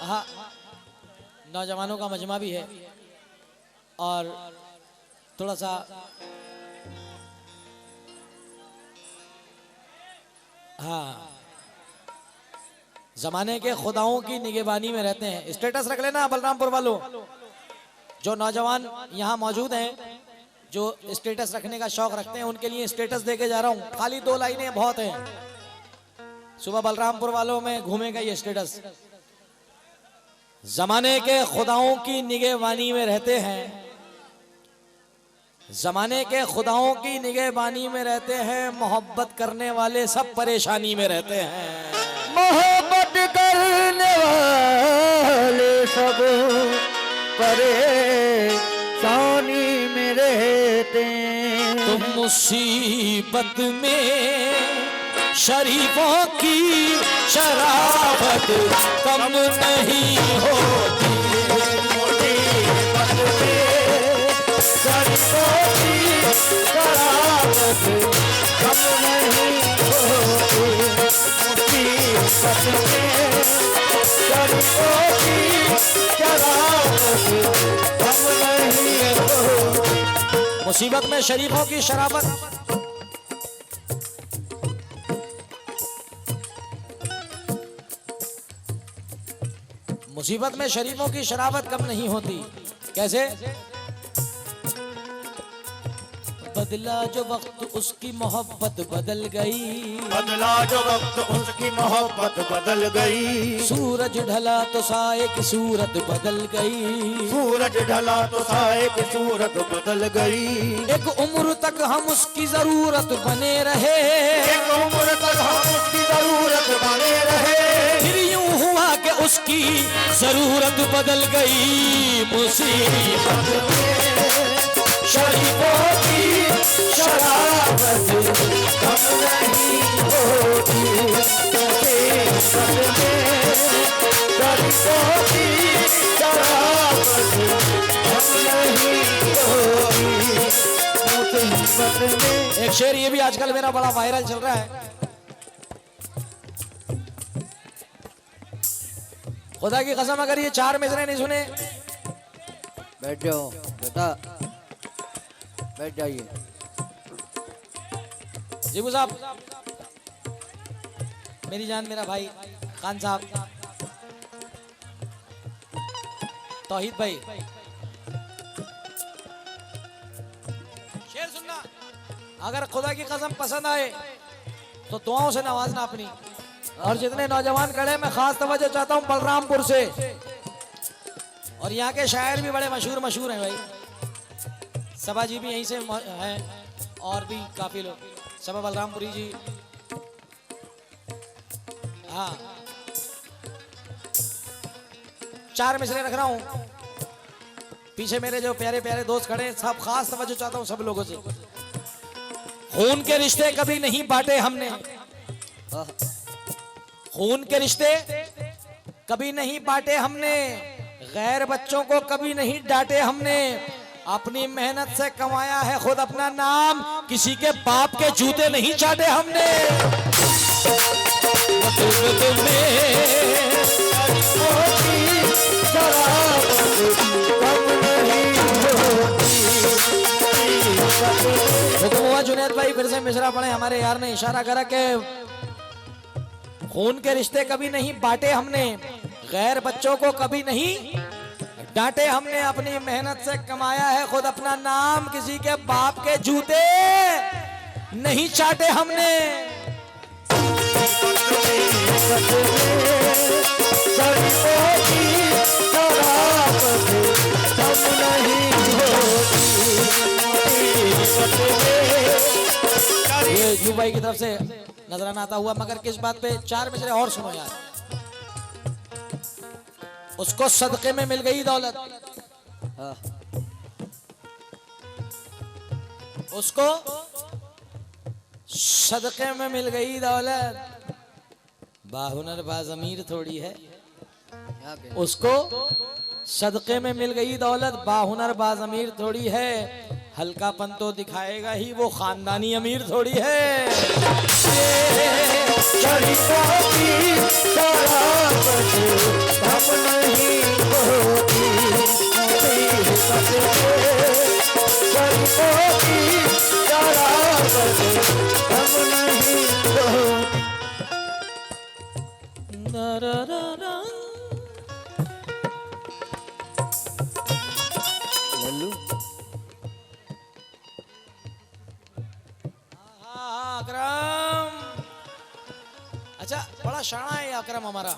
हाँ, नौजवानों का मजमा भी है और थोड़ा सा हाँ, जमाने के खुदाओं की निगहबानी में रहते हैं। स्टेटस रख लेना बलरामपुर वालों, जो नौजवान यहाँ मौजूद हैं जो स्टेटस रखने का शौक रखते हैं उनके लिए स्टेटस देके जा रहा हूँ। खाली 2 लाइनें बहुत हैं। सुबह बलरामपुर वालों में घूमेगा ये स्टेटस। जमाने के खुदाओं की निगहबानी में रहते हैं, जमाने के खुदाओं की निगहबानी में रहते हैं, मोहब्बत करने वाले सब परेशानी में रहते हैं। मोहब्बत करने वाले सब परेशानी में रहते हैं। तुम मुसीबत में शरीफों की शराफत कम नहीं होती। मुसीबत में शरीफों की शराफत कम नहीं होती। मुसीबत में शरीफों की शराफत कम नहीं होती। मुसीबत में शरीफों की शराफत मुसीबत में शरीफों की शराफत कम नहीं होती। कैसे? बदला जो वक्त उसकी मोहब्बत बदल गई, बदला जो वक्त उसकी मोहब्बत बदल गई। सूरज ढला तो साए की सूरत बदल गई, सूरज ढला तो साए की सूरत बदल गई। एक उम्र तक हम उसकी जरूरत बने रहे, एक उम्र तक हम उसकी जरूरत बने रहे। फिर यूं हुआ कि उसकी जरूरत बदल गई। मुसीबत में शरीफों की शराफत कम नहीं होती। मुसीबत में शरीफों की शराफत कम नहीं होती। मुसीबत में एक शेर ये भी आजकल मेरा बड़ा वायरल चल रहा है। खुदा की कसम अगर ये 4 मिसरे नहीं सुने, बैठ जाओ बेटा, बैठ जाइए। जीबू साहब, मेरी जान, मेरा भाई खान साहब, तौहीद भाई, शेर सुनना। अगर खुदा की कसम पसंद आए तो दुआओं से नवाजना अपनी। और जितने नौजवान खड़े, मैं खास तवज्जो चाहता हूं बलरामपुर से, और यहाँ के शायर भी बड़े मशहूर हैं भाई। सबा जी भी यहीं से हैं और भी काफी लोग, सबा बलरामपुरी जी। हाँ, 4 मिसरे रख रहा हूं। पीछे मेरे जो प्यारे प्यारे दोस्त खड़े हैं, सब खास तवज्जो चाहता हूं सब लोगों से। खून के रिश्ते कभी नहीं बांटे हमने, खून के रिश्ते कभी नहीं बांटे हमने, गैर बच्चों को कभी नहीं डांटे हमने। अपनी मेहनत से कमाया है खुद अपना नाम, किसी के बाप के जूते नहीं चाटे हमने। हुक्म हुआ जुनैद भाई फिर से मिसरा पढ़े। हमारे यार ने इशारा करा कि खून के रिश्ते कभी नहीं बांटे हमने, गैर बच्चों को कभी नहीं डांटे हमने। अपनी मेहनत से कमाया है खुद अपना नाम, किसी के बाप के जूते नहीं चाटे हमने। ये यू भाई की तरफ से नजराना आता हुआ, मगर किस बात पे? 4 मिसरे और सुनो यार। उसको सदके में मिल गई दौलत, उसको सदके में मिल गई दौलत। बाहुनर बाज़मीर थोड़ी है, उसको सदके में मिल गई दौलत। बाहुनर बाज़मीर थोड़ी है, हल्कापन तो दिखाएगा ही, वो खानदानी अमीर थोड़ी है। शरीफों की शराफत हम तरररा। लल्लू हाँ, अकरम। अच्छा, बड़ा शाना है ये अकरम हमारा,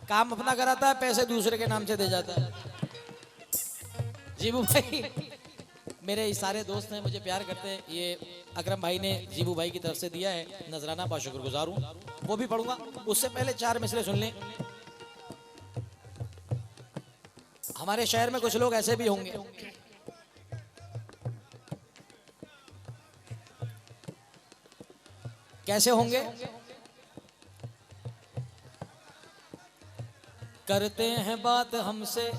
काम अपना कराता है, पैसे दूसरे के नाम से दे जाता है। जीबू भाई मेरे सारे दोस्त हैं, मुझे प्यार करते हैं। ये अकरम भाई ने जीबू भाई की तरफ से दिया है नजराना, बहुत शुक्रगुजार हूँ। वो भी पढ़ूंगा, उससे पहले 4 मिसरे सुन लें। हमारे शहर में कुछ लोग ऐसे भी होंगे, कैसे होंगे? करते हैं बात हमसे,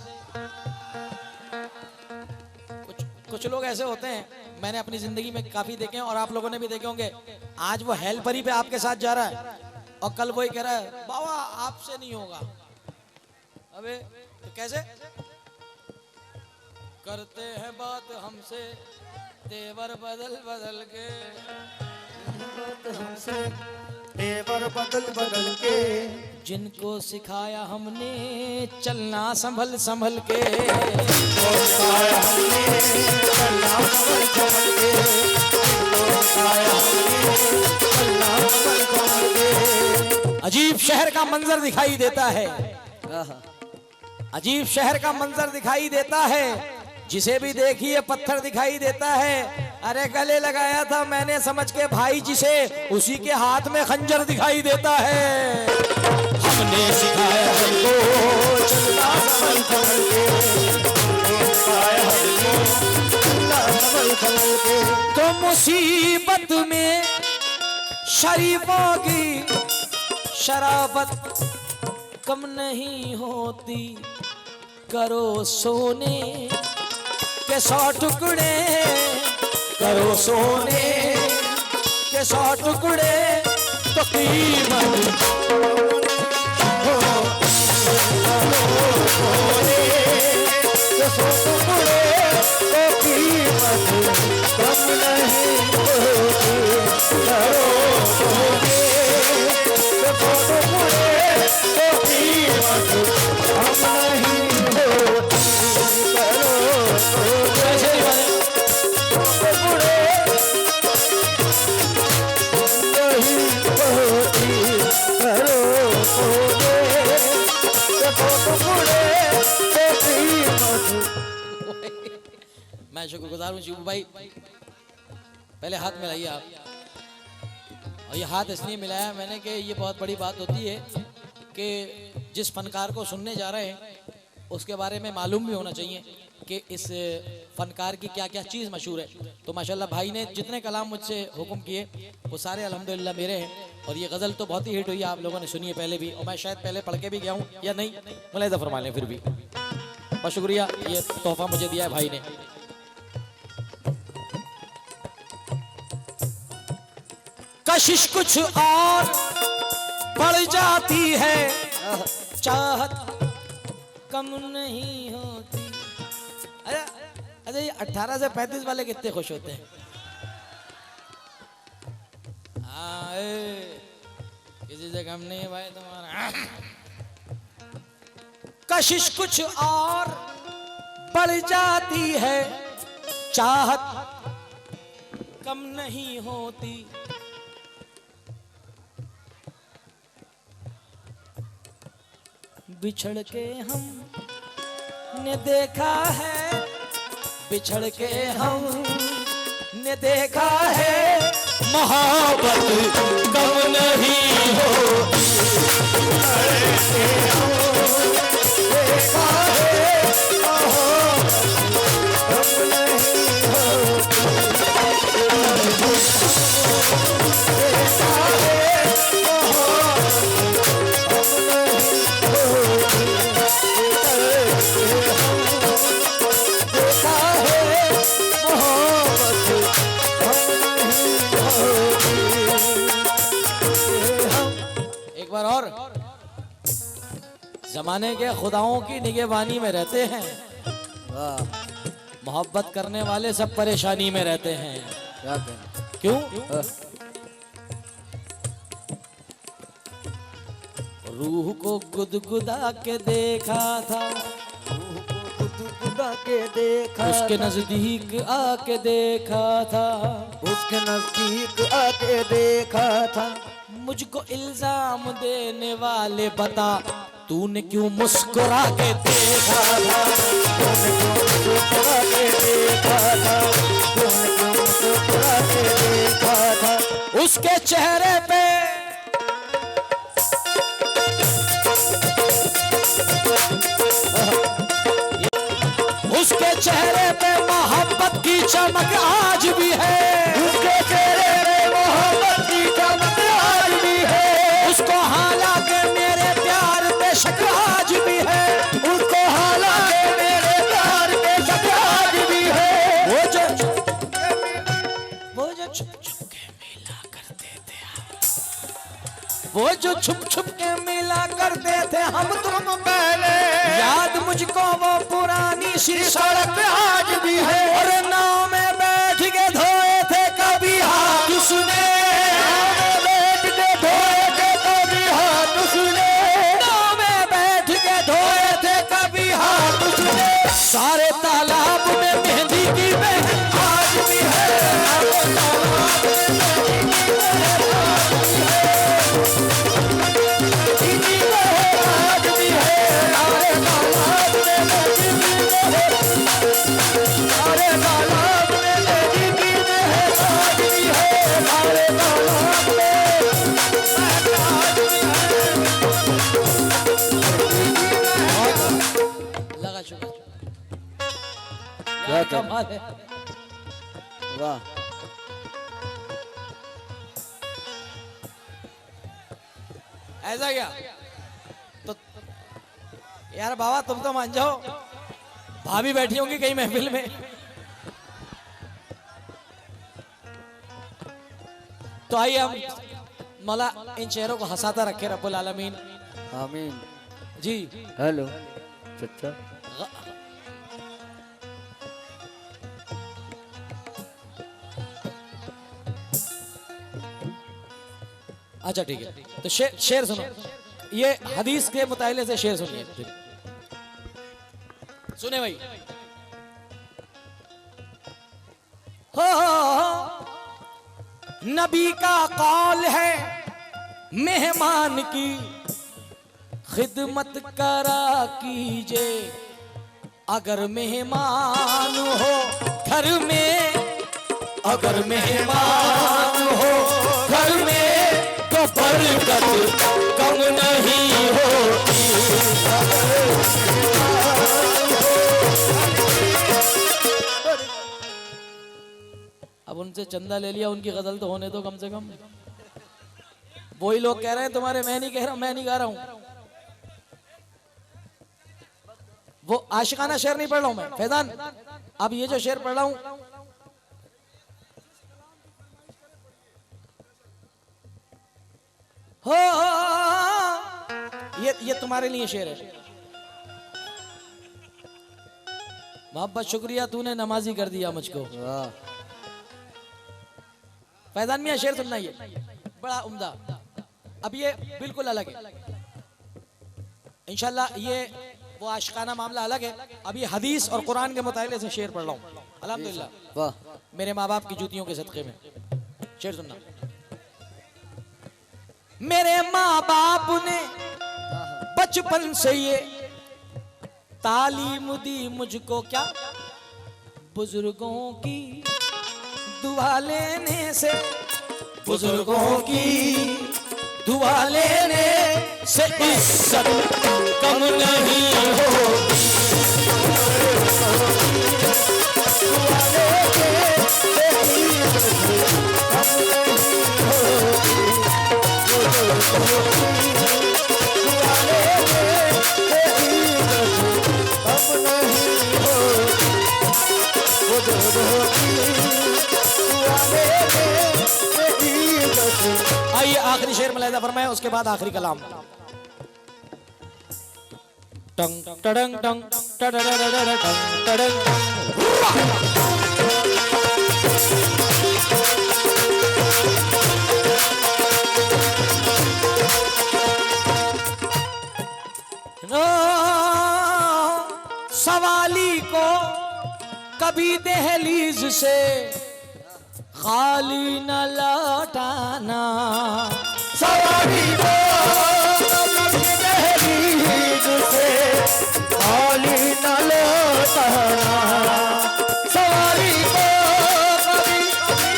कुछ लोग ऐसे होते हैं, मैंने अपनी जिंदगी में काफी देखे हैं और आप लोगों ने भी देखे होंगे। आज वो हेल्परी पे आपके साथ जा रहा है और कल वही कह रहा है बाबा आपसे नहीं होगा। अबे तो कैसे? करते हैं बात हमसे तेवर बदल बदल के, तेवर बदल बदल के, जिनको सिखाया हमने चलना संभल संभल के, और साया हमने चलना संभल संभल के, और साया हमने चलना संभल संभल के। अजीब शहर का मंजर दिखाई देता है, आहा। अजीब शहर का मंजर दिखाई देता है, जिसे भी देखिए पत्थर दिखाई देता है। अरे गले लगाया था मैंने समझ के भाई जिसे, उसी के हाथ में खंजर दिखाई देता है। हमने सिखाया हमको चलना संभल संभल के, और साया हमने चलना संभल संभल के। तो मुसीबत में शरीफों की शराबत कम नहीं होती, करो सोने के 100 टुकड़े, करो सोने के 100 टुकड़े, तो कीमत सोने के 100 टुकड़े, तो कीमत कम नहीं होती। करो सोने के 100 टुकड़े, तो कीमत कम नहीं होती। करो सोने ऐसे ही वाले। टुकड़े नहीं होती। करो सोने के 100 टुकड़े, तो कीमत। मैं शुक्रगुजार हूँ शिबू भाई। पहले हाथ मिलाइए आप, और ये हाथ इसलिए मिलाया मैंने कि ये बहुत बड़ी बात होती है कि जिस फनकार को सुनने जा रहे हैं उसके बारे में मालूम भी होना चाहिए कि इस फनकार की क्या क्या चीज़ मशहूर है। तो माशाल्लाह भाई ने जितने कलाम मुझसे हुक्म किए वो सारे अल्हम्दुलिल्लाह मेरे हैं। और ये गज़ल तो बहुत ही हिट हुई है, आप लोगों ने सुनी है पहले भी, और मैं शायद पहले पढ़ के भी गया हूँ या नहीं, मुलाहिज़ा फरमा लें। फिर भी बहुत शुक्रिया, ये तोहफा मुझे दिया है भाई ने। कशिश कुछ और बढ़ जाती है, चाहत कम नहीं होती। अरे अच्छा, ये 18 से 35 वाले कितने खुश होते हैं? हाँ, किसी से कम नहीं है भाई तुम्हारा। कशिश कुछ और बढ़ जाती है, चाहत कम नहीं होती। बिछड़ के हम ने देखा है, बिछड़ के हम ने देखा है, मोहब्बत कम नहीं होती। देखा है, मोहब्बत कम नहीं होती। देखा है, एक बार और, जमाने के खुदाओं की निगहबानी में रहते हैं, वाह मोहब्बत करने वाले सब परेशानी में रहते हैं। क्या कहना। क्यों? रूह को गुदगुदा के देखा था, गुदगुदा के देखा उसके था, नजदीक आके देखा था, उसके नजदीक आके देखा था। मुझको इल्जाम देने वाले बता, तूने क्यों मुस्कुरा के देखा था, मुस्कुरा के देखा था, मुस्कुरा के देखा था। उसके चेहरे पे उसके चेहरे पे मोहब्बत की चमक आज भी है, उसके चेहरे पे मोहब्बत की चमक आज भी है, उसको हालांकि मेरे प्यार पे शक आज भी है, उसको हालांकि मेरे प्यार पे शक आज भी है। वो जो छुप छुप के मिला करते थे हम, वो जो छुप छुप के मिला करते थे हम तुम पहले, याद मुझको वो पुरानी सी सड़क आज भी है। और नाव में बैठ के धोए थे कभी हाथ उसने, बैठ के धोए थे कभी हाथ उसने, नाव में बैठ के धोए थे कभी हाथ उसने, सारे तालाब में मेहंदी की महक आज भी है, आज भी है, सारे तालाब में मेहंदी की महक, सारे तालाब में मेहंदी की महक आज भी है, सारे तालाब में महक आज भी है। लगा शुक्र, क्या कमाल है। वाह। ऐसा क्या तो यार बाबा तुम तो मान जाओ, भाभी बैठी होंगी कहीं महफिल में, तो आइए हम मौला इन चेहरों को हंसाता रखे रब्बुल आलमीन। आमीन। जी हेलो चचा। अच्छा ठीक है, तो शेर सुनो, ये हदीस के मुताले से शेर सुनिए, सुने भाई। हो नबी का कौल है, मेहमान की खिदमत करा कीजिए, अगर मेहमान हो घर में, अगर मेहमान हो घर में तो बरकत कम नहीं होती। अब उनसे चंदा ले लिया, उनकी गजल तो होने दो कम से कम। वही लोग कह रहे हैं तुम्हारे, मैं नहीं कह रहा, मैं नहीं गा रहा हूं, वो आशिकाना शेर नहीं पढ़ रहा हूं मैं फैजान। अब ये जो शेर पढ़ रहा हूं, हो ये तुम्हारे लिए शेर है। मोहब्बत शुक्रिया, तूने नमाजी कर दिया मुझको। वाह। फैजान मियां शेर सुनना, ये बड़ा उम्दा। अब ये बिल्कुल अलग है इंशाल्लाह, ये वो आशिकाना मामला अलग है। अभी हदीस और कुरान के मुताले से शेर पढ़ रहा हूँ अल्हम्दुलिल्लाह, वाह। मेरे माँ बाप की जूतियों के सदक़े में। शेर सुनना। मेरे माँ बाप ने बचपन से ये तालीम दी मुझको, क्या बुजुर्गों की दुआ लेने से, बुजुर्गों की दुआ लेने से इज्जत कम नहीं होती। दुआ लेने से इज्जत कम नहीं होती। बुजुर्गों की दुआ लेने से इज्जत कम नहीं होती। बुजुर्गों की दुआ लेने से इज्जत। आइए आखिरी शेर मुलाहिजा फरमाएं, उसके बाद आखिरी कलाम। टंग टडंग टंग टडडडडड टंग टडंग। सवाली को कभी दहलीज से खाली न लौटाना, सवारी को कभी दहलीज से खाली न लौटाना, सवारी को कभी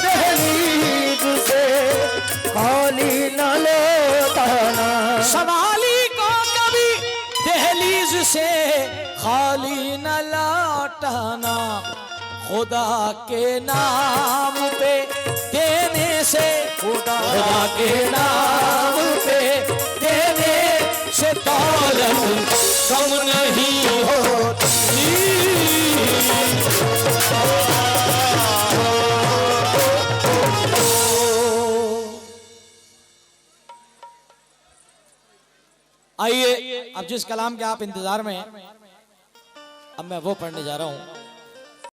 दहलीज से खाली न लौटाना, सवाली को कभी दहलीज से खाली न लौटाना, खुदा के नाम पे देने से, खुदा के नाम पे देने से दौलत कम नहीं होती। आइए अब जिस कलाम के आप इंतजार में हैं, अब मैं वो पढ़ने जा रहा हूं।